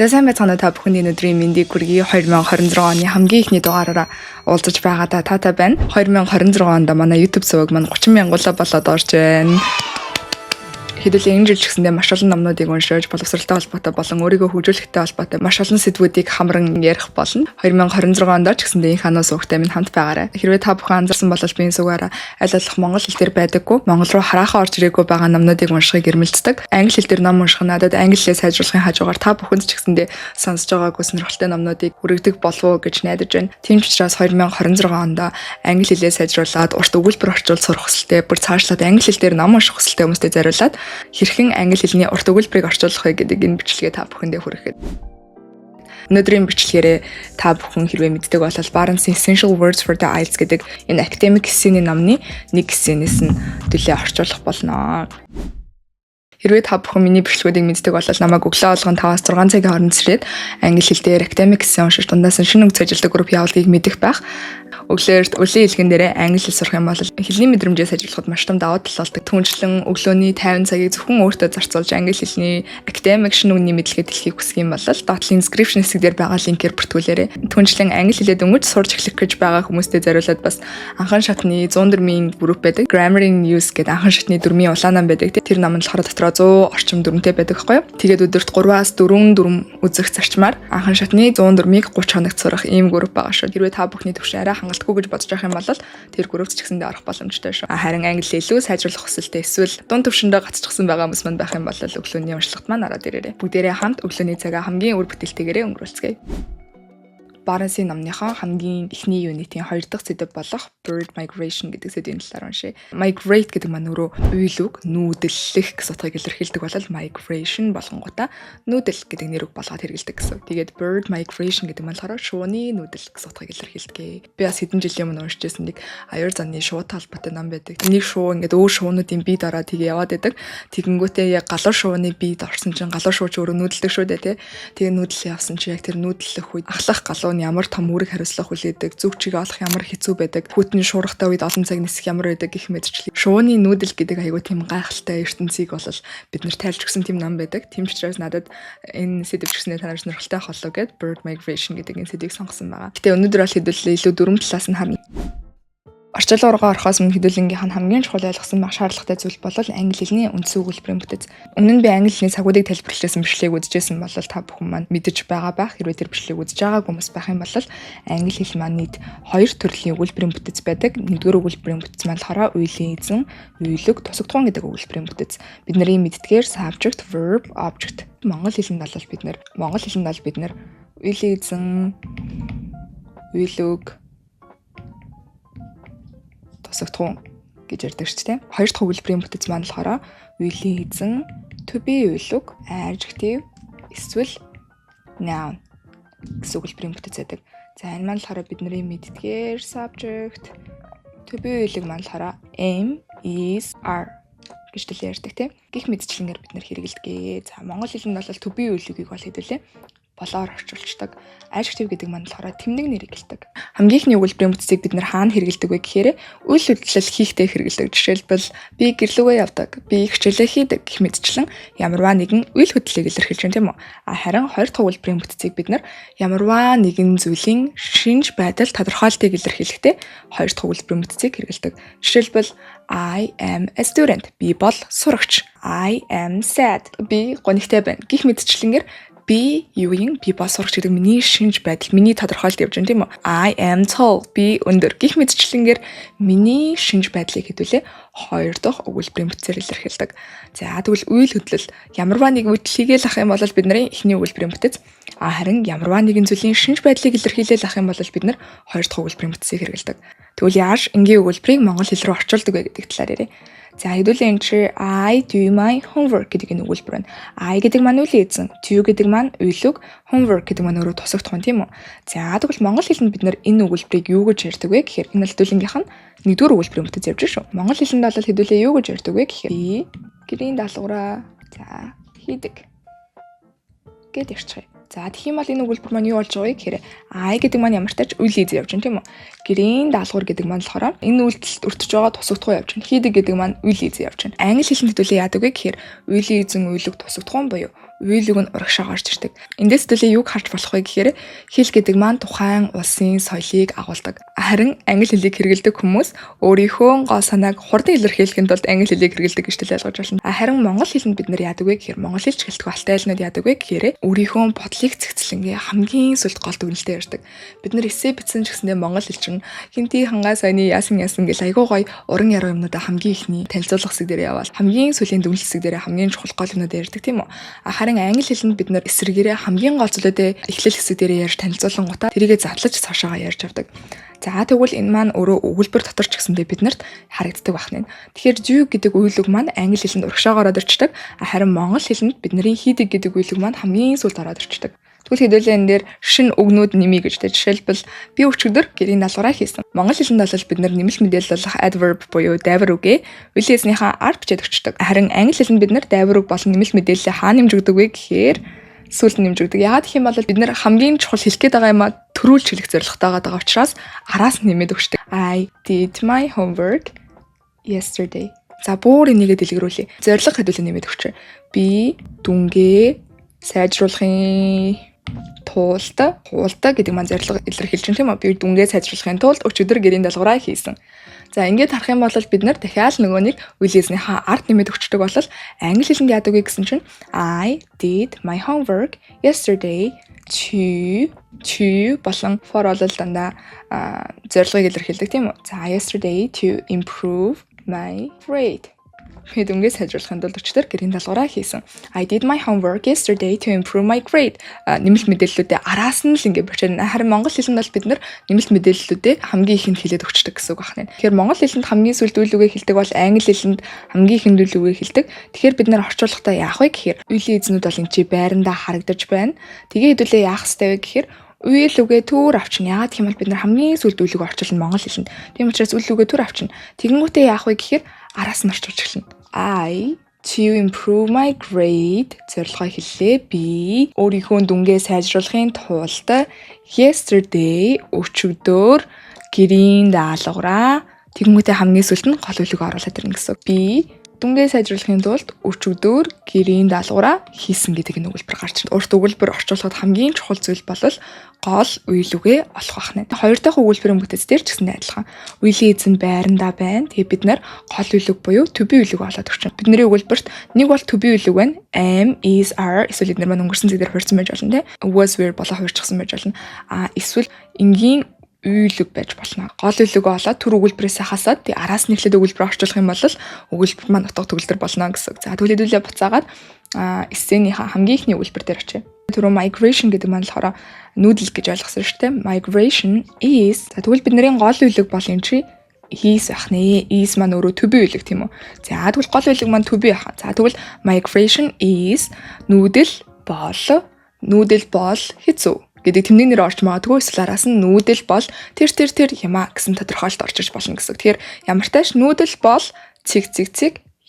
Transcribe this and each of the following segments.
За сайн байцгаана та бүхэний өдрийн мэндийг хүргэе. 2026 оны хамгийн ихний дугаараараа уулзаж байгаадаа таатай байна. 2026 онд манай YouTube суваг маань 30,000 болоод орж байна. Хэдүүлээ энэ жил ч гэсэндээ маш олон номнуудыг уншиж, боловсролтой холбоотой болон өөрийгөө хөгжүүлэхтэй холбоотой маш олон сэдвүүдийг хамран ярих болно. 2026 онд ч гэсэндээ энэ ханаа сувагтай минь хамт байгаарай. Хэрвээ та бүхэн анзаарсан бол би энэ сувгаараа аль болох монгол хэл дээр байдаггүй, монгол руу хараахан орж ирээгүй байгаа номнуудыг уншихыг эрмэлздэг. Англи хэл дээр ном унших нь надад англи хэлээ сайжруулахын хажуугаар та бүхэнд ч гэсэндээ сонсож байгаагүй сонирхолтой номнуудыг хүргдэг болов уу гэж найдаж байна. Тийм ч учраас 2026 онд англи хэлээ сайжруулад, урт өгүүлбэр орчуулж сурах хүсэлтэй, бүр цаашлаад англи хэл дээр ном унших хүсэлтэй хүмүүстэй зориулаад хэрхэн англи хэлний урт өгүүлбэрийг орчуулах вэ гэдэг энэ бичлэгээ та бүхэндээ хүрэхэд. Өнөөдрийн бичлэгээрээ та бүхэн хэрвээ мэддэг бол Barnes Essential Words for the IELTS гэдэг энэ academic хэсгийн номны нэг хэсгээс нь төлөө орчуулах болно. Хэрвээ та бүхэн миний бичлэгүүдийг мэддэг бол намайг өглөө олгон 5-6 цагийн хооронд зэрэг англи хэл дээр academic хэсэг уншиж дундаас нь шинэ үг цаажилдаг групп явуулгыг мэдэх байх. Өглөөөрт өглөө хэлхэн дээрээ англи хэл сурах юм бол хэлний мэдрэмжээ сайжруулахад маш том давуу тал болдог. Түүнчлэн өглөөний 50 цагийг зөвхөн өөртөө зарцуулж англи хэлний academic шинэ үгний мэдлэгээ дэлхийг хүсэх юм бол доотлын description хэсэг дээр байгаа линкээр бүртгүүлээрэй. Түүнчлэн англи хэлээ дөнгөж сурч эхлэх гэж байгаа хүмүүстээ зориулаад бас анхан шатны 100 дөрмийн групп байдаг. Grammar in Use гэдэг анхан шатны дөрмийн улаанаа байдаг. Тэр ном нь болохоор дотроо 100 орчим дүрмтэй байдаг байхгүй юу? Тэгээд өдөрт 3-аас 4 дүрм үзэх зарчмаар анхан шатны 100 дүрмийг 30 хоногт сурах ийм групп байгаа шүү. Хэрвээ та бүхний төвшин арай хангалтгүй гэж бодож байгаа юм бол тэр группт ч гэсэндээ орох боломжтой шүү. Харин англи илүү сайжруулах хүсэлтэй эсвэл дунд төвшөндөө гацчихсан байгаа хүмүүс манд байх юм бол өглөөний уншлагт маань ороод ирээрэй. Бүгдээрээ хамт өглөөний цагаа хамгийн үр бүтээлтэйгээрээ өнгөрүүлцгээе. Барнсын номныхоо хамгийн эхний юнитийн 2 дахь сэдэв болох bird migration гэдэг сэдвийн талаар уншъя. Migrate гэдэг маань өөрөө уйлог, нүүдэллэх гэсэн утгыг илэрхийлдэг бол migration болгонгуудаа нүүдэл гэдэг нэр үг болгоод хэрэглэдэг гэсэн. Тэгээд bird migration гэдэг маань болохоор шууны нүүдэл гэсэн утгыг илэрхийлдэг. Би бас хэдэн жилийн өмнө уншиж байсан нэг аюур заны шуутай холбоотой ном байдаг. Нэг шуу ингээд өөр шуунуудын бие дараа тэгээ яваад байдаг. Тэгэнгүүтээ яг галуу шууны биед орсон чинь галуу шуу ч өөрөө нүүдэлдэг шүү дээ тий. Тэгээ нүүдэл явсан чинь яг тэр нүүдэллэх үед ахлах галуу ямар том үүрэг хариуцлага хүлээдэг, зүг чигээ олох ямар хэцүү байдаг, хүйтэн шуурхтай үед олон цаг нисэх ямар байдаг гэх мэтчлээ. Шууны нүүдэл гэдэг аягүй тийм гайхалтай ертөнцийг бол бид нар тайлж өгсөн тийм ном байдаг. Тийм ч учраас надад энэ сэдв чигснээ танаар сонирхолтой холоо гэд bird migration гэдэг энэ сэдвийг сонгосон байгаа. Гэтэ өнөөдөр бол хэдүүлээ илүү дөрвөн талаас нь харна. Орчлон руугаа орохоос өмнө хэдүүлэнгийнх нь хамгийн чухал ойлгосон мах шаардлагатай зүйл бол англи хэлний үндсэн өгүүлбэрийн бүтэц. Өмнө нь би англи хэлний цагуудыг тайлбарласан бичлэгийг үзэжсэн бол та бүхэн маань мэдэж байгаа байх. Хэрвээ тэр бичлэгийг үзэж байгаагүй хүмүүс байх юм бол англи хэл маань нийт 2 төрлийн өгүүлбэрийн бүтэц байдаг. Нэгдүгээр өгүүлбэрийн бүтэц маань болохоор үеийн эзэн, уйлог, тусагдгуун гэдэг өгүүлбэрийн бүтэц. Бидний мэддгээр subject, verb, object. Монгол хэлэнд бол бид нар үеийн эзэн, уйлог, тусагдгуун гэж ярьдаг шүү дээ. Хоёр дахь өгүүлбэрийн бүтэц маань болохоор үеийн эзэн, to be уйлог, adjective, эсвэл noun гэсэн өгүүлбэрийн бүтэц байдаг. За энэ маань болохоор бидний мэддгээр subject, to be уйлог маань болохоор am, is, are гэж төлөв ярьдаг тийм. Гэх мэтчлэнгээр бид нар хэрэгэлдэг. За монгол хэлэнд бол to be уйлогийг бол хэдүүлээ болоор орчуулдаг. Adjective гэдэг маань болохоор тэмдэг нэрийг хэлдэг. Хамгийн ихний өгүүлбэрийн бүтэцийг бид нар хаана хэрэгэлдэг вэ гэхээр үйл хөдлөл хийхдээ хэрэгэлдэг. Жишээлбэл би гэрлүүгээ явдаг, би хичээлээ хийдэг гэх мэтчлэн ямарваа нэгэн үйл хөдлөлийг илэрхийлж байна тийм үү? Харин хоёр дахь өгүүлбэрийн бүтэцийг бид нар ямарваа нэгэн зүйлийн шинж байдал тодорхойлтыг илэрхийлэхдээ хоёр дахь өгүүлбэрийн бүтэцийг хэрэгэлдэг. Жишээлбэл I am a student. Би бол сурагч. I am sad. Би гонигтай байна. Гэх мэтчлэнгээр би юу юм? Би бас сурагч гэдэг миний шинж байдал, миний тодорхойлт явж байна тийм үү? I am tall. Би өндөр. Гэх мэтчлэнгээр миний шинж байдлыг хэдүүлээ хоёр дахь өгүүлбэрийн бүтцээр илэрхийлдэг. За тэгвэл үйл хөдлөл ямарваа нэг үйлдэлийг л ах юм бол бидний эхний өгүүлбэрийн бүтэц. Харин ямарваа нэгэн зүйлийн шинж байдлыг илэрхийлэл ах юм бол бид нар хоёр дахь өгүүлбэрийн бүтцийг хэрэглэдэг. Тэгвэл яаж энгийн өгүүлбэрийг монгол хэл рүү орчуулдаг вэ гэдэг талаар ярив. За хэдүүлээ энэ чи I do my homework гэдэг энэ өгүүлбэр байна. I гэдэг маань үеийн эзэн, do гэдэг маань уйлог, homework гэдэг маань өөрөө тусагдах хүн тийм үү? За тэгвэл монгол хэлэнд бид нар энэ өгүүлбэрийг юу гэж ярьдаг вэ гэхээр энэ хэдүүлэнгийнх нь нэгдүгээр өгүүлбэрийн бүтэц явж шүү. Монгол хэлэнд бол хэдүүлээ юу гэж ярьдаг вэ гэхээр би гэрийн даалгавраа за хийдэг гэд ярьчих. За тэгэх юм бол энэ өгүүлбэр маань юу болж байгаа вэ гэхээр I гэдэг маань ямар ч тач үйл эзэн явж байна тийм үү? гэрийн даалгавар гэдэг маань болохоор энэ үйлдэлд өртөж байгаа тусагдхуй явж байна. Хийдэг гэдэг маань will is явж байна. Англи хэлэнд хэдүүлээ яадаг вэ гэхээр will is-ын үйлэг тусагдхуй буюу үйлэг нь урагшаа гарч ирдэг. Эндээс хэдүүлээ юг харж болох вэ гэхээр хэл гэдэг маань тухайн улсын соёлыг агуулдаг. Харин англи хэлийг хэрэглэдэг хүмүүс өөрийнхөө гол санааг хурдан илэрхийлэхэд тулд англи хэлийг хэрэглэдэг гэж ойлгож байна. Харин монгол хэлэнд бид нар яадаг вэ гэхээр монгол хэлч гэлтгүй алтай айлнууд яадаг вэ гэхээр өөрийнхөө бодлыг цэгцлэнгээ хамгийн сүлд гол дүгнэлтэд ярьдаг. Бид нар эссе бичсэн ч гэсэндээ монгол хэл чинь хинти хангаа сайны яасан гэл айгуу гоё уран яруу юмнуудаа хамгийн ихний танилцуулах хэсэг дээр яваал хамгийн сүлийн дүгнэлт хэсэг дээр хамгийн чухал гол юмнууд ярьдаг тийм үү. Харин англи хэлэнд бид нар эсрэгээрээ хамгийн гол зүйлүүдээ эхлэл хэсэг дээр ярьж танилцуулангуудаа тэрийгэ задлаж цаашаа ярьж авдаг. За тэгвэл энэ маань өөрөө өгүүлбэр дотор ч гэсэндээ биднэрт харагддаг байна. Тэгэхээр due гэдэг үйлэг маань англи хэлэнд урагшаагаар ороод ирчдэг. Харин монгол хэлэнд бидний хийдэг гэдэг үйлэг маань хамгийн сүүлд ороод ирчдэг. Тэгвэл хэдүүлээ энэ дээр шин үгнүүд нэмий гэж тэ жишээлбэл би өчигдөр гэрийн даалгавраа хийсэн. Монгол хэлэнд бол бид нар нэмэлт мэдээлэл болох adverb буюу дайвар үгээ үйлээснийхаа ард бичээд өгчдөг. Харин англи хэлэнд бид нар дайвар үг болон нэмэлт мэдээлэлээ хаана нэмж өгдөг вэ гэхээр сүүлд нэмж өгдөг. Яагаад гэх юм бол бид нар хамгийн чухал хэлэх гээд байгаа юм а төрүүлж хэлэх зорилготой байгаа учраас араас нэмээд өгчдөг. I did my homework yesterday. За бүр энийгээ дэлгэрүүлье. Зорилго хэдүүлээ нэмээд өгчээ. Би дүнгээ сайжруулахын тулд гэдэг маань зорилго илэрхийлж байна тийм үү? Би дүнгээ сайжруулахын тулд өчигдөр гэрийн даалгавраа хийсэн. За ингээд харах юм бол бид нар дахиад нөгөө нэг үйлээснийхаа ард нэмээд өгчдөг бол англи хэлэнд яадаг вэ гэсэн чинь I did my homework yesterday to болон for бол дандаа зорилгыг илэрхийлдэг тийм үү? За yesterday to improve my grade. Би дүнгээ сайжруулахын тулд өчигдөр гэрийн даалгавраа хийсэн. I did my homework yesterday to improve my grade. Нэмэлт мэдээллүүдээ араас нь л ингээд бичсэн. Харин монгол хэлэнд бол бид нар нэмэлт мэдээллүүдээ хамгийн ихэнд хэлээд өгчдөг гэсэн үг байна. Тэгэхээр монгол хэлэнд хамгийн сүүлд үйлүгээ хэлдэг бол англи хэлэнд хамгийн ихэнд үйлүгээ хэлдэг. Тэгэхээр бид нар орчуулгахдаа яах вэ гэхээр үеийн эзнүүд бол энэ чи байрандаа харагдаж байна. Тэгээ хэдүүлээ яах ёстой вэ гэхээр үйл үгээ төр авчин. Яагаад гэх юм бол бид нар хамгийн сүүлд үйлүгээ орчуулна монгол хэлэнд. Тийм учраас үйл үгээ төр авчин. Тэгэнгүүтээ яах вэ гэхээр араас нь орчуулж эхэлнэ. I to improve my grade зорилгоо хэллээ. Би өөрийнхөө дүнгээ сайжруулахын тулд yesterday өчигдөр гэрийн даалгавраа тэгэнгүүтээ хамгийн сүүлд нь гол үлэг оруулаад ирнэ гэсэн. Би дүнгээ сайжруулахын тулд өчигдөр гэрийн даалгавраа хийсэн гэдэг энэ өгүүлбэр гарч ирнэ. Урт өгүүлбэр орчуулахад хамгийн чухал зүйл бол гол үйл үгээ олох байна. Хоёр дахь өгүүлбэрийн бүтээц дээр ч гэсэн адилхан. Үеийн эзэн байрандаа байна. Тэгээ бид нар гол үйл үг буюу to be үйл үг олоод өгч байна. Бидний өгүүлбэрт нэг бол to be үйл үг байна. Am, is, are эсвэл эдгээр маань өнгөрсөн зүйл дээр хуурсан байж болно те. Was, were болоо хуурчихсан байж болно. Эсвэл энгийн үйл үг байж болно. Гол үйл үг олоод түр өгүүлбэрээс хасаад тий араас нь эхлээд өгүүлбэр орчуулах юм бол өгүүлбэр маань утга төгөлдөр болно гэсэн. За тэгвэл хэдүүлээ буцаагаад эссенийхаа хамгийн ихний өгүүлбэр дээр очие. Түрүү migration гэдэг маань болохоор нүүдэл гэж ойлгосон шүү дээ. Migration is. За тэгвэл бидний гол үйл үг бол юм чи is байх нэ. Is маань өөрөө to be үйл үг тийм үү? За тэгвэл гол үйл үг маань to be байх. За тэгвэл migration is нүүдэл бол хэцүү гэдэг тэмдэг нэр орж магадгүй эсвэл араас нь нүүдэл бол тэр юмаа гэсэн тодорхойлолт орж иж болно гэсэн. Тэгэхээр ямар тааш нүүдэл бол цэг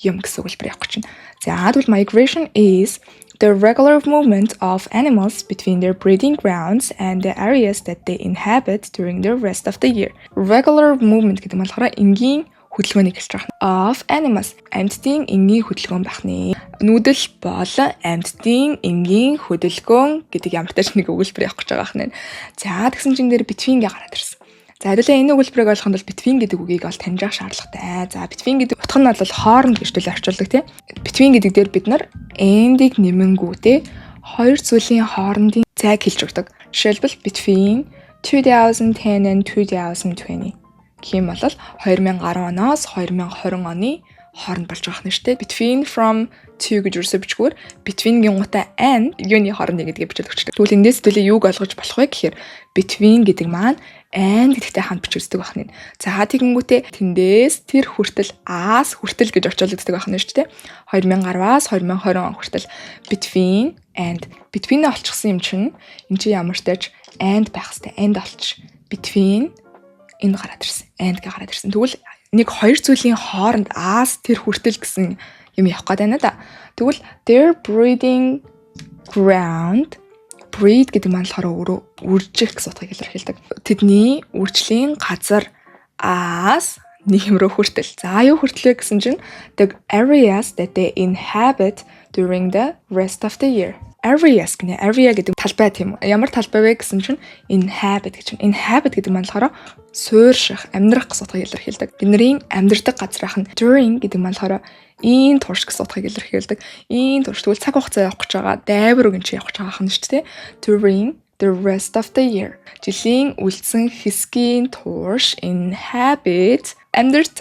юм гэсэн үгэлбэр явах гэж байна. За тэгвэл migration is the regular movement of animals between their breeding grounds and the areas that they inhabit during the rest of the year. Regular movement гэдэг нь болохоор энгийн хөдөлгөөнийг хэлж байгаа. Of animals амьтдын энгийн хөдөлгөөн байх нэ. Нүүдэл бол амьтдын энгийн хөдөлгөөн гэдэг ямар тач нэг өгүүлбэр явах гэж байгаа юм. За тэгсэн чин дээр between-гээ гараад ирсэн. За хэдүүлээ энэ өгүүлбэрийг ойлгоход бол between гэдэг үгийг ол таньж авах шаардлагатай. За between гэдэг утга нь бол хооронд гэж төлөв орчуулдаг тийм. Between гэдэг дээр бид нар and-ийг нэмэнгүүтээ хоёр зүйлийн хоорондын зайг хэлж өгдөг. Жишээлбэл between 2010 and 2020 гэх юм бол 2010 оноос 2020 оны хооронд болж байгаа нь шүү дээ. Between from to гэж юусоо бичгүүр between гингуудаа and юуны хооронд гэдгийг бичээд өгчдөг. Тэгвэл эндээс төлөө юуг ойлгож болох вэ гэхээр between гэдэг маань and гэдэгтэй хамт бичүүлдэг байх нь. За тэгэнгүүтээ тэндээс тэр хүртэл аас хүртэл гэж очиулдаг байх нь шүү дээ. 2010-аас 2020 он хүртэл between and between олчихсан юм чинь энэ чинь ямар ч тач and байх хэвээр and олчих. Between энэ гараад ирсэн. And гэ гараад ирсэн. Тэгвэл нэг хоёр зүйлийн хооронд аас тэр хүртэл гэсэн юм явах гээд байна да. Тэгвэл their breeding ground breed гэдэг маань болохоор өөрөө үржих гэсэн утгыг илэрхийлдэг. Тэдний үржлийн газар as нийгэм рүү хүртэл. За юу хүртлээ гэсэн чинь the areas that they inhabit during the rest of the year. Areas гэнэ. Area гэдэг талбай тийм үү. Ямар талбай вэ гэсэн чинь inhabit гэж байна. Inhabit гэдэг маань болохоор суурьших, амьдрах гэсэн утгыг илэрхийлдэг. Бидний амьдрах газрынх нь during гэдэг маань болохоор ийм турш гэсэн утгыг илэрхийлдэг. Ийм турш тэгвэл цаг хугацаа явах гэж байгаа. Дайвар өгөн чи явах гэж байгаа юм шүү дээ. During the rest of the year. Жилийн үлдсэн хэсгийн турш inhabit амьдрах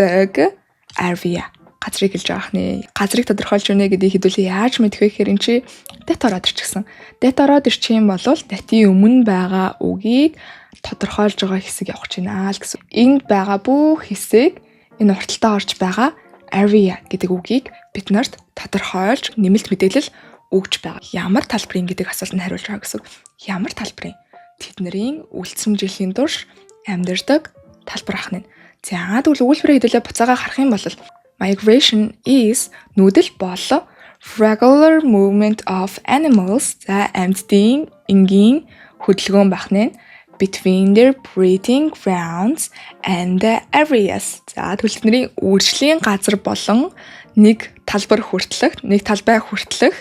area. Газрыг хэлж байгаа хнэ. Газрыг тодорхойлж өгнө гэдгийг хэдүүлээ яаж мэдэх вэ гэхээр эн чи det ороод ирчихсэн. Det ороод ирчих юм бол that-ийн өмнө байгаа үгийг тодорхойлж байгаа хэсэг явах гэж байна л гэсэн. Энд байгаа бүх хэсэг энэ урталтаа орж байгаа area гэдэг үгийг бид нарт тодорхойлж нэмэлт мэдээлэл өгж байгаа. Ямар талбарын гэдэг асуултанд хариулж байгаа гэсэн. Ямар талбарын? Тэдний үлдсэн жилийн турш амьдардаг талбар ахна. За тэгвэл өгүүлбэрээ хэдүүлээ буцаага харах юм бол migration is нүүдэл бол regular movement of animals за амьтдын энгийн хөдөлгөөн бахны between their breeding grounds and the areas. За төлөвлөний үржлийн газар болон нэг талбай хүртэлх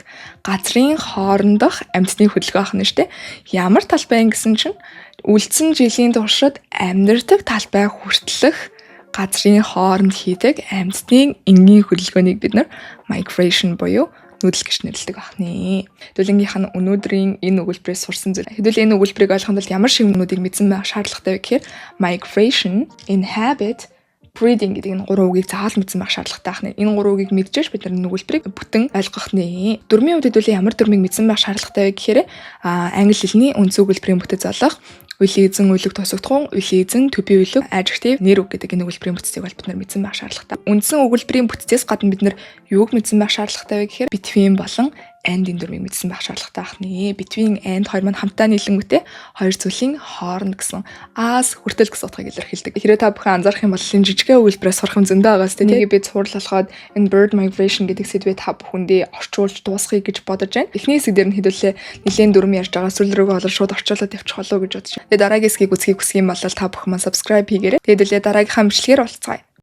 газрын хоорондох амьтдын хөдөлгөөн ахна штэ. Ямар талбай гэсэн чинь үлдсэн жилийн туршид амьдардаг талбай хүртэлх газрын хооронд хийдэг амьтдын энгийн хөдөлгөөнийг бид нар migration буюу нүүдэл гэж нэрлэдэг байна. Хэдүүлэнгийнх нь өнөөдрийн энэ өгүүлбэрээс сурсан зүйл. Хэдүүл энэ өгүүлбэрийг ойлгоход ямар шиг нүдийг мэдсэн байх шаардлагатай вэ гэхээр migration, inhabit, breeding гэдэг энэ гурван үгийг заавал мэдсэн байх шаардлагатай байна. Энэ гурван үгийг мэдчихэж бид нар энэ өгүүлбэрийг бүтэн ойлгох нэ. Дөрмийн үед хэдүүлээ ямар дөрмийг мэдсэн байх шаардлагатай вэ гэхээр англи хэлний үндсэн өгүүлбэрийн бүтэц залах үлийн эзэн үйлэг тусагдах, үлийн эзэн төбий үйлэг, adjective, нэр үг гэдэг энэ өгүүлбэрийн бүтцийг бол бид нар мэдсэн байх шаардлагатай. Үндсэн өгүүлбэрийн бүтцээс гадна бид нар юуг мэдсэн байх шаардлагатай вэ гэхээр between болон and энэ дөрмийг мэдсэн байх шаардлагатай байна. Between and хоёр маань хамтаа нийлэнгүүтээ хоёр зүйлийн хооронд гэсэн as хүртэл гэсэн утгыг илэрхийлдэг. Хэрвээ та бүхэн анзаарах юм бол энэ жижигхэн өгүүлбэрээс сурах юм зөндөө байгаас тэнийг би цуурлалахад энэ bird migration гэдэг сэдвээ та бүхэндээ орчуулж дуусгахыг гэж бодож байна. Эхний хэсэг дээр нь хэдүүлээ нэлээд дөрм ярьж байгаа сүүл рүүгээ болол шууд орчуулаад явчих болов уу гэж бодож байна. Тэгээ дараагийн хэсгийг үзхийг хүсэх юм бол та бүхэн маань subscribe хийгээрэй. Тэгээд дараагийнхаа бичлэгээр уулзцгаая.